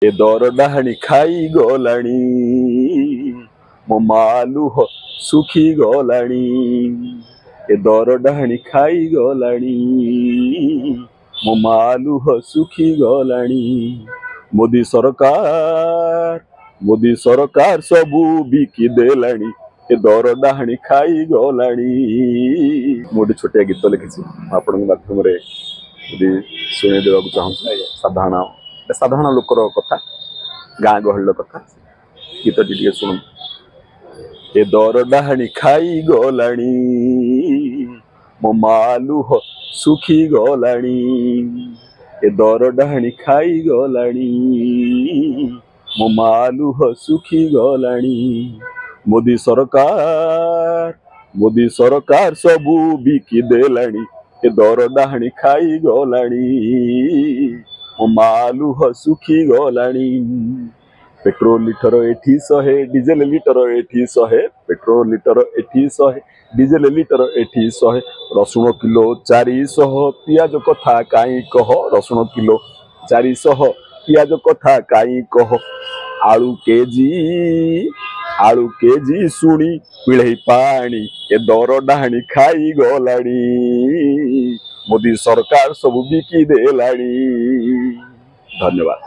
ए दर डाहाणी खाई गलाणी मो मालुह सुखी गलाणी ए दर डाहाणी खाई गलाणी मो मालुह सुखी गलाणी मोदी सरकार सबू बिकी देलाणी ए दर डाहाणी खाई गलाणी। मोटे छोटिया गीत लिखी आपण माध्यम शुणी देवा चाहूँ साधारण लोकर कथा गाँ गहल कथा गीत टी शुण। ए दर डाहाणी खाई गलाणी मो मालुह सुखी गलाणी ए दर डाहाणी खाई गलाणी मो मालुह सुखी गलाणी मोदी सरकार सबू बिकी देलाणी ए दर डाहाणी खाई गलाणी मो मालुह सुखी गलाणी। पेट्रोल लिटर एठी 100 डीजेल लिटर एठी 100 पेट्रोल लिटर एठी 100 डीजेल लिटर एठी 100 रसुण किलो 400 पियाज कथा काई कह रसुण किलो 400 पियाज कथा काई कह आलू केजी सुनी पिढ़ई पानी ए दर डाहाणी खाई गलाणी मोदी सरकार सब बिकी देलाणी। धन्यवाद।